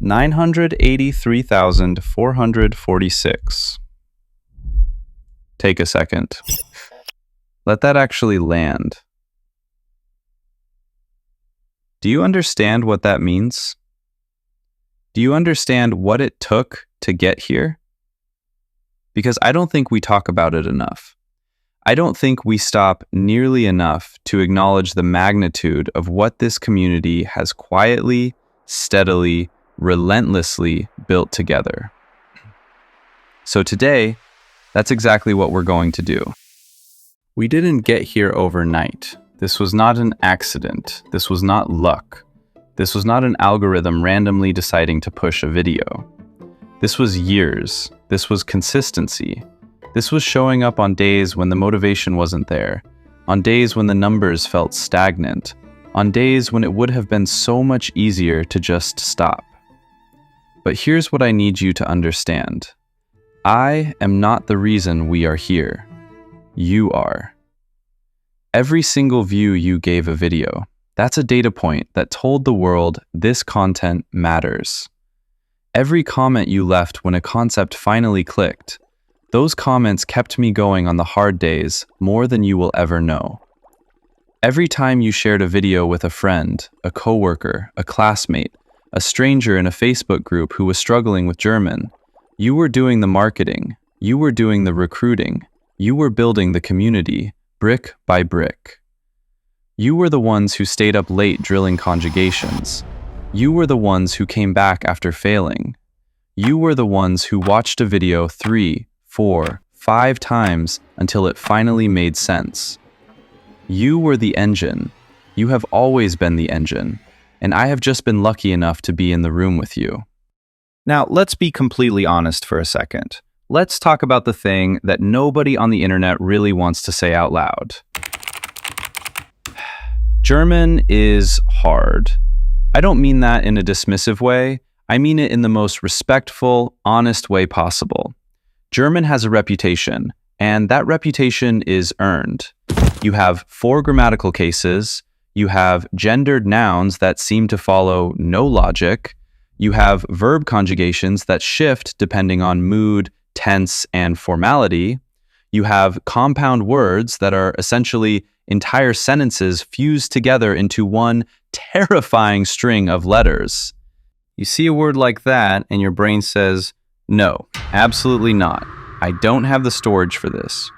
983,446. Take a second. Let that actually land. Do you understand what that means? Do you understand what it took to get here? Because I don't think we talk about it enough. I don't think we stop nearly enough to acknowledge the magnitude of what this community has quietly, steadily, relentlessly built together. So today, that's exactly what we're going to do. We didn't get here overnight. This was not an accident. This was not luck. This was not an algorithm randomly deciding to push a video. This was years. This was consistency. This was showing up on days when the motivation wasn't there, on days when the numbers felt stagnant, on days when it would have been so much easier to just stop. But here's what I need you to understand. I am not the reason we are here. You are. Every single view you gave a video, that's a data point that told the world this content matters. Every comment you left when a concept finally clicked, those comments kept me going on the hard days more than you will ever know. Every time you shared a video with a friend, a coworker, a classmate, a stranger in a Facebook group who was struggling with German, you were doing the marketing, you were doing the recruiting, you were building the community, brick by brick. You were the ones who stayed up late drilling conjugations. You were the ones who came back after failing. You were the ones who watched a video 3, 4, 5 times until it finally made sense. You were the engine. You have always been the engine, and I have just been lucky enough to be in the room with you. Now, let's be completely honest for a second. Let's talk about the thing that nobody on the internet really wants to say out loud. German is hard. I don't mean that in a dismissive way. I mean it in the most respectful, honest way possible. German has a reputation, and that reputation is earned. You have 4 grammatical cases, you have gendered nouns that seem to follow no logic, you have verb conjugations that shift depending on mood, tense, and formality, you have compound words that are essentially entire sentences fused together into one terrifying string of letters. You see a word like that and your brain says, no, absolutely not. I don't have the storage for this.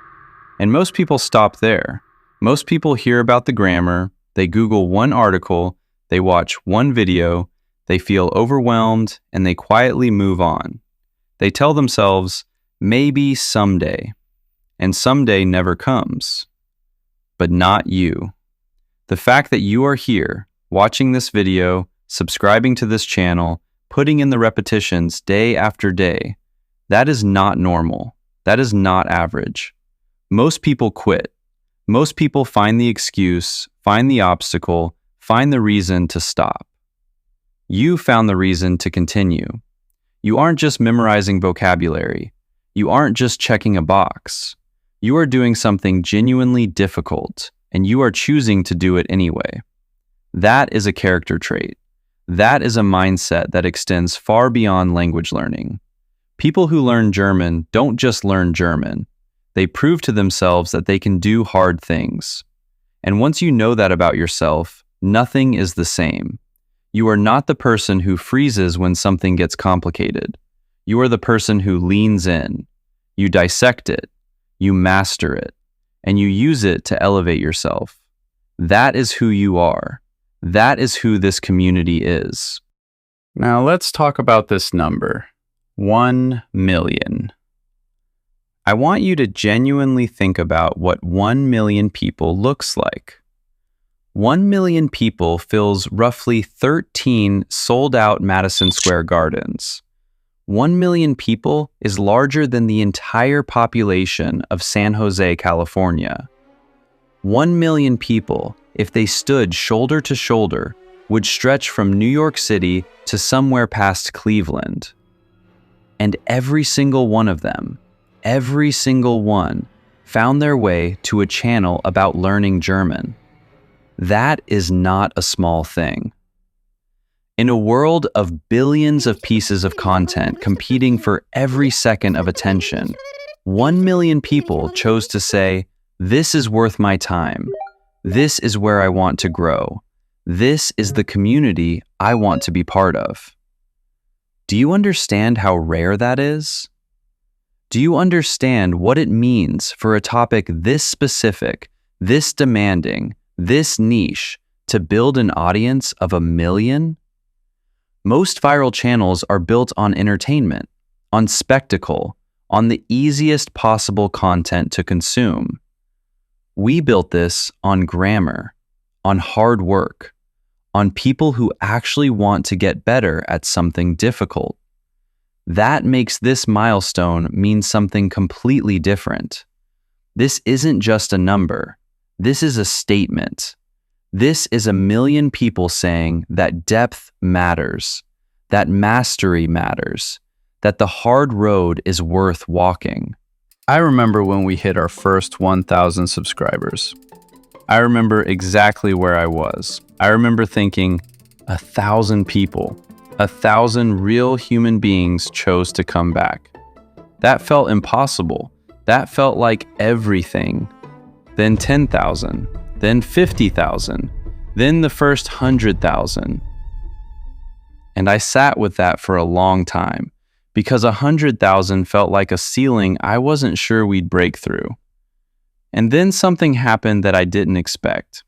And most people stop there. Most people hear about the grammar, they Google one article, they watch one video, they feel overwhelmed, and they quietly move on. They tell themselves, maybe someday. And someday never comes. But not you. The fact that you are here, watching this video, subscribing to this channel, putting in the repetitions day after day, that is not normal. That is not average. Most people quit. Most people find the excuse, find the obstacle, find the reason to stop. You found the reason to continue. You aren't just memorizing vocabulary. You aren't just checking a box. You are doing something genuinely difficult, and you are choosing to do it anyway. That is a character trait. That is a mindset that extends far beyond language learning. People who learn German don't just learn German. They prove to themselves that they can do hard things. And once you know that about yourself, nothing is the same. You are not the person who freezes when something gets complicated. You are the person who leans in. You dissect it. You master it. And you use it to elevate yourself. That is who you are. That is who this community is. Now let's talk about this number. 1 million. I want you to genuinely think about what 1 million people looks like. 1 million people fills roughly 13 sold-out Madison Square Gardens. 1 million people is larger than the entire population of San Jose, California. 1 million people, if they stood shoulder to shoulder, would stretch from New York City to somewhere past Cleveland. And every single one of them, every single one, found their way to a channel about learning German. That is not a small thing. In a world of billions of pieces of content competing for every second of attention, 1 million people chose to say, "This is worth my time. This is where I want to grow. This is the community I want to be part of." Do you understand how rare that is? Do you understand what it means for a topic this specific, this demanding, this niche to build an audience of 1 million? Most viral channels are built on entertainment, on spectacle, on the easiest possible content to consume. We built this on grammar, on hard work, on people who actually want to get better at something difficult. That makes this milestone mean something completely different. This isn't just a number. This is a statement. This is 1 million people saying that depth matters, that mastery matters, that the hard road is worth walking. I remember when we hit our first 1,000 subscribers. I remember exactly where I was. I remember thinking, 1,000 people, 1,000 real human beings chose to come back. That felt impossible. That felt like everything. Then 10,000, then 50,000, then the first 100,000. And I sat with that for a long time, because 100,000 felt like a ceiling I wasn't sure we'd break through. And then something happened that I didn't expect.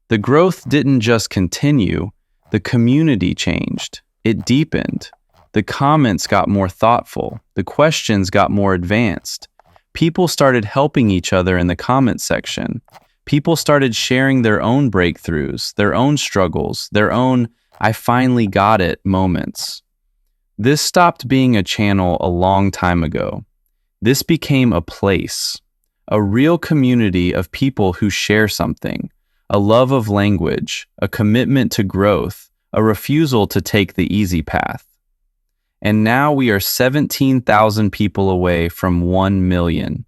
The growth didn't just continue, the community changed. It deepened. The comments got more thoughtful. The questions got more advanced. People started helping each other in the comment section. People started sharing their own breakthroughs, their own struggles, their own "I finally got it" moments. This stopped being a channel a long time ago. This became a place, a real community of people who share something, a love of language, a commitment to growth, a refusal to take the easy path. And now we are 17,000 people away from 1 million.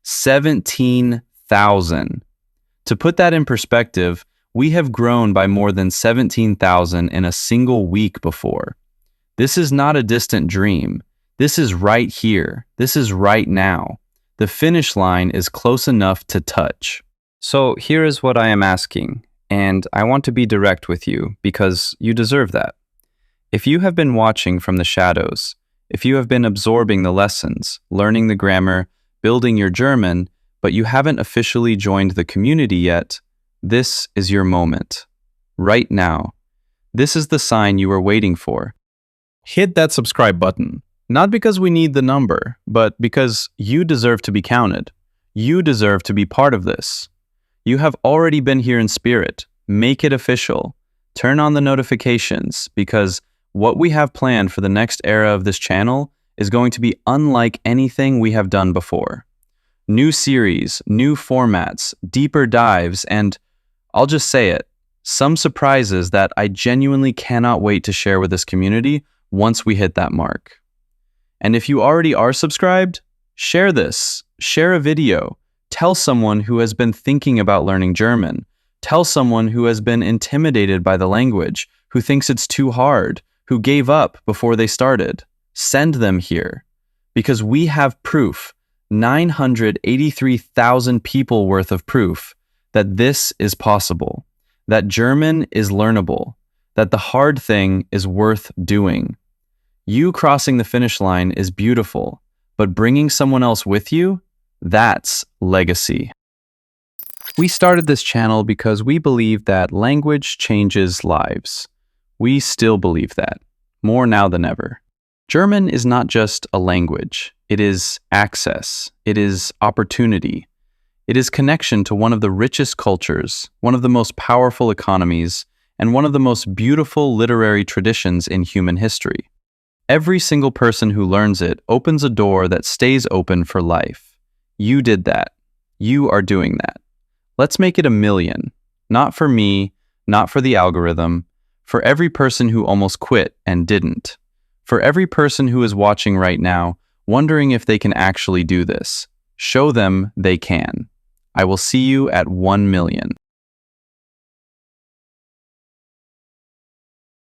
17,000. To put that in perspective, we have grown by more than 17,000 in a single week before. This is not a distant dream. This is right here. This is right now. The finish line is close enough to touch. So here is what I am asking, and I want to be direct with you because you deserve that. If you have been watching from the shadows, if you have been absorbing the lessons, learning the grammar, building your German, but you haven't officially joined the community yet, this is your moment. Right now. This is the sign you were waiting for. Hit that subscribe button, not because we need the number, but because you deserve to be counted. You deserve to be part of this. You have already been here in spirit. Make it official. Turn on the notifications, because what we have planned for the next era of this channel is going to be unlike anything we have done before. New series, new formats, deeper dives, and I'll just say it, some surprises that I genuinely cannot wait to share with this community once we hit that mark. And if you already are subscribed, share this, share a video, tell someone who has been thinking about learning German, tell someone who has been intimidated by the language, who thinks it's too hard, who gave up before they started. Send them here, because we have proof, 983,000 people worth of proof, that this is possible, that German is learnable, that the hard thing is worth doing. You crossing the finish line is beautiful, but bringing someone else with you, that's legacy. We started this channel because we believe that language changes lives. We still believe that, more now than ever. German is not just a language. It is access. It is opportunity. It is connection to one of the richest cultures, one of the most powerful economies, and one of the most beautiful literary traditions in human history. Every single person who learns it opens a door that stays open for life. You did that. You are doing that. Let's make it 1 million. Not for me, not for the algorithm, for every person who almost quit and didn't. For every person who is watching right now, wondering if they can actually do this. Show them they can. I will see you at 1 million.